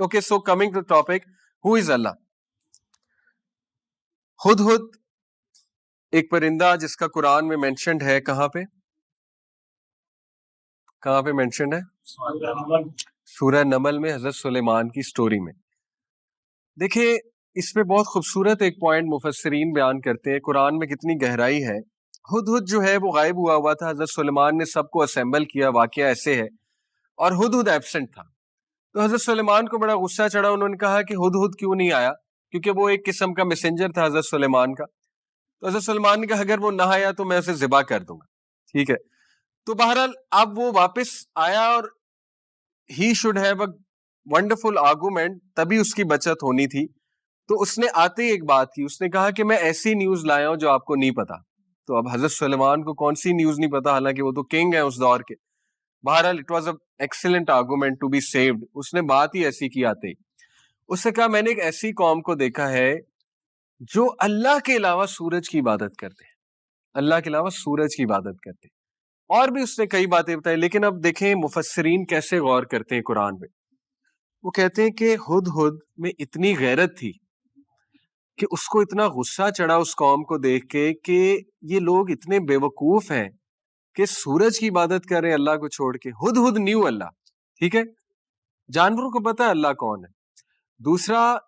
Okay, so coming to the topic, who is Allah? Hudhud एक परिंदा जिसका कुरान में मेंशन्ड है, कहाँ पे मेंशन्ड है? सूरह नमल में हजरत सुलेमान की स्टोरी में। देखिए, इसमें बहुत खूबसूरत एक पॉइंट मुफस्सिरीन बयान करते हैं, कुरान में कितनी गहराई है। हुदहुद जो है वो गायब हुआ था, हजरत सुलेमान ने सबको असेंबल किया, वाकया ऐसे है, और हुदहुद एब्सेंट था। तो हजरत सुलेमान को बड़ा गुस्सा चढ़ा, उन्होंने कहा कि हुदहुद क्यों नहीं आया, क्योंकि वो एक किस्म का मैसेंजर था हजरत सुलेमान का। तो हजरत सुलेमान ने कहा अगर वो ना आया तो मैं उसे ज़िबा कर दूंगा, ठीक है। तो बहरहाल अब वो वापस आया और he should have a wonderful argument, तभी उसकी बचत होनी थी। तो उसने आते ही एक बात की, उसने कहा कि मैं ऐसी न्यूज लाया हूं जो आपको नहीं पता। तो अब हजरत सुलेमान को कौन सी न्यूज नहीं पता, हालांकि वो तो किंग है उस दौर के। बहरहाल it was a excellent argument to be saved. उसने बात ही ऐसी की आते ही। उसने कहा मैंने एक ऐसी कौम को देखा है जो अल्लाह के अलावा सूरज की इबादत करते हैं, अल्लाह के अलावा सूरज की इबादत करते हैं। और भी उसने कई बातें बताई, लेकिन अब देखें मुफस्सिरीन कैसे गौर करते हैं कुरान पे। वो कहते हैं कि हुदहुद में इतनी गैरत थी कि उसको इतना गुस्सा चढ़ा उस कौम को देख के कि ये लोग इतने बेवकूफ हैं कि सूरज की इबादत कर रहे हैं अल्लाह को छोड़ के। हुदहुद न्यू अल्लाह, ठीक है, जानवरों को पता है अल्लाह कौन है। दूसरा,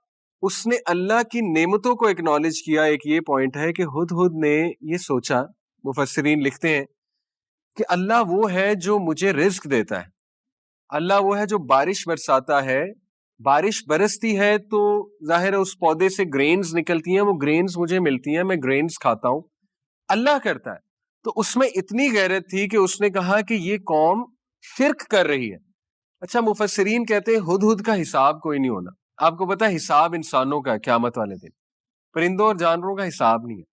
उसने अल्लाह की नेमतों को एक्नॉलेज किया। एक ये पॉइंट है कि हुदहुद ने ये सोचा, मुफस्सिरीन लिखते हैं कि अल्लाह वो है जो मुझे रिज्क देता है, अल्लाह वो है जो बारिश बरसाता है, बारिश बरसती है तो जाहिर है उस पौधे से ग्रेन्स निकलती हैं, वो ग्रेन्स मुझे मिलती हैं, मैं ग्रेन्स खाता हूं, अल्लाह करता है। तो उसमें इतनी गैरत थी कि उसने कहा कि ये कौम शिर्क कर रही है। अच्छा, मुफस्सिरीन कहते हैं हुदहुद का हिसाब कोई नहीं होना। आपको पता है हिसाब इंसानों का क़यामत वाले दिन, परिंदों और जानवरों का हिसाब नहीं है।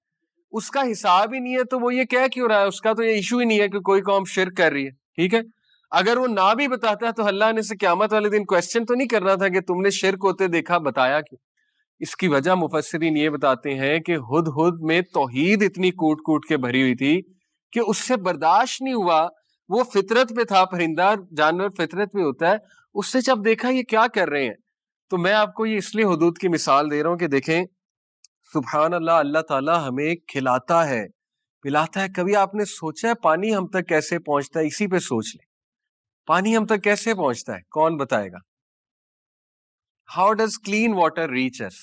उसका हिसाब ही नहीं है तो वो ये कह क्यों रहा है, उसका तो ये इशू ही नहीं है कि कोई कौम शिर्क कर रही है, ठीक है। अगर वो ना भी बताता तो अल्लाह ने से क़यामत वाले दिन क्वेश्चन तो नहीं करना था कि तुमने शिर्क होते देखा, बताया क्यों। इसकी वजह मुफस्सिरीन ये बताते हैं कि हुदहुद में तौहीद इतनी कूट कूट के भरी हुई थी कि उससे बर्दाश्त नहीं हुआ। वो फितरत पे था, परिंदा जानवर फितरत पे होता है, उससे जब देखा ये क्या कर रहे हैं। तो मैं आपको ये इसलिए हुदूद की मिसाल दे रहा हूं कि देखें सुभान अल्लाह, अल्लाह ताला हमें खिलाता है, पिलाता है। कभी आपने सोचा है पानी हम तक कैसे पहुंचता है? इसी पे सोच ले, पानी हम तक कैसे पहुंचता है, कौन बताएगा? How does clean water reach अस,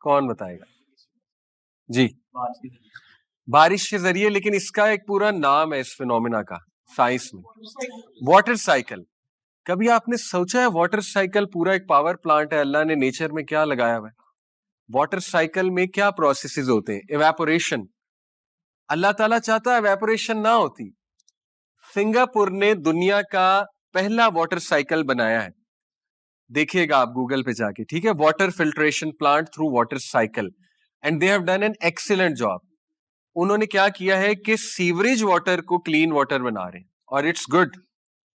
कौन बताएगा जी? बारिश के जरिए। लेकिन इसका एक पूरा नाम है इस फिनोमिना का साइंस में, वाटर साइकिल। कभी आपने सोचा है वाटर साइकिल पूरा एक पावर प्लांट है, अल्लाह ने नेचर में क्या लगाया हुआ है? वाटर साइकिल में क्या प्रोसेसेस होते हैं? इवेपोरेशन। अल्लाह ताला चाहता है इवेपोरेशन ना होती। सिंगापुर ने दुनिया का पहला वाटर साइकिल बनाया है, देखिएगा आप गूगल पे जाके, ठीक है, water filtration plant through water cycle, and they have done an excellent job. उन्होंने क्या किया है कि सीवरेज वाटर को क्लीन वाटर बना रहे हैं, और इट्स गुड।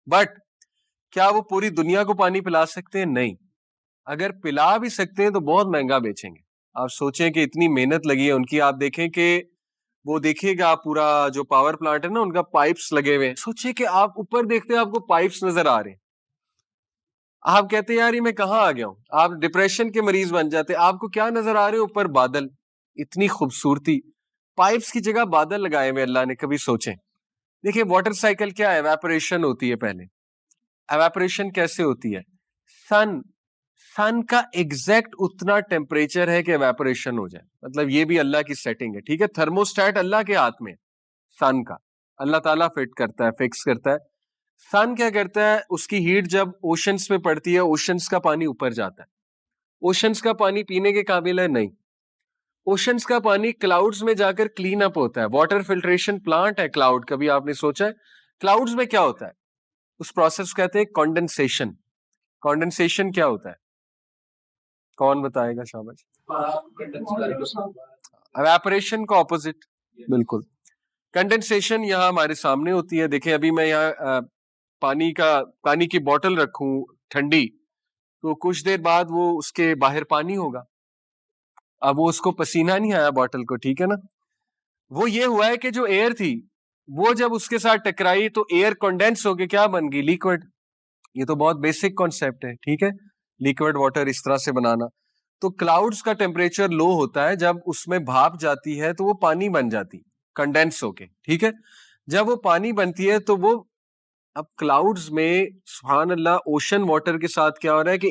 बट क्या वो पूरी दुनिया को पानी पिला सकते हैं? नहीं। अगर पिला भी सकते हैं तो बहुत महंगा बेचेंगे। आप सोचें कि इतनी मेहनत लगी है उनकी। आप देखें कि वो देखिएगा पूरा जो पावर प्लांट है ना, उनका पाइप्स लगे हुए हैं। सोचिए कि आप ऊपर देखते हैं, आपको पाइप्स नजर आ रहे हैं, आप कहते हैं यार ये मैं कहाँ आ गया हूं, आप डिप्रेशन के मरीज बन जाते। आपको क्या नजर आ रहे हैं? ऊपर बादल, इतनी खूबसूरती, पाइप्स की जगह बादल लगाए हुए अल्लाह ने। कभी सोचें। देखिए वाटर साइकिल क्या है, एवेपोरेशन होती है पहले। एवेपोरेशन कैसे होती है? सन का एग्जैक्ट उतना टेम्परेचर है कि एवेपोरेशन हो जाए, मतलब ये भी अल्लाह की सेटिंग है, ठीक है। थर्मोस्टेट अल्लाह के हाथ में, सन का अल्लाह ताला फिट करता है, फिक्स करता है। सन क्या करता है, उसकी हीट जब ओशंस में पड़ती है, ओशंस का पानी ऊपर जाता है। ओशंस का पानी पीने के काबिल है? नहीं। ओशंस का पानी क्लाउड्स में जाकर क्लीन अप होता है। वाटर फिल्ट्रेशन प्लांट है क्लाउड। कभी आपने सोचा है क्लाउड्स में क्या होता है? उस प्रोसेस को कहते हैं कंडेंसेशन। कंडेंसेशन क्या होता है, कौन बताएगा? शाबाश। एवेपोरेशन का ऑपोजिट, बिल्कुल। कंडेंसेशन यहाँ हमारे सामने होती है। देखें अभी मैं यहाँ पानी की बोतल रखूं ठंडी, तो कुछ देर बाद वो उसके बाहर पानी होगा। अब वो उसको पसीना नहीं आया बोतल को, ठीक है ना। वो ये हुआ है कि जो एयर थी वो जब उसके साथ टकराई तो एयर कंडेंस होके क्या बन गई? लिक्विड। ये तो बहुत बेसिक कॉन्सेप्ट है, ठीक है। لیکوڈ واٹر اس طرح سے بنانا. تو کلاؤڈز کا ٹیمپریچر لو ہوتا ہے, جب اس میں بھاپ جاتی ہے تو وہ پانی بن جاتی, کنڈینس ہو کے, ٹھیک ہے. جب وہ پانی بنتی ہے تو وہ اب کلاؤڈز میں سبحان اللہ اوشن واٹر کے ساتھ کیا ہو رہا ہے کہ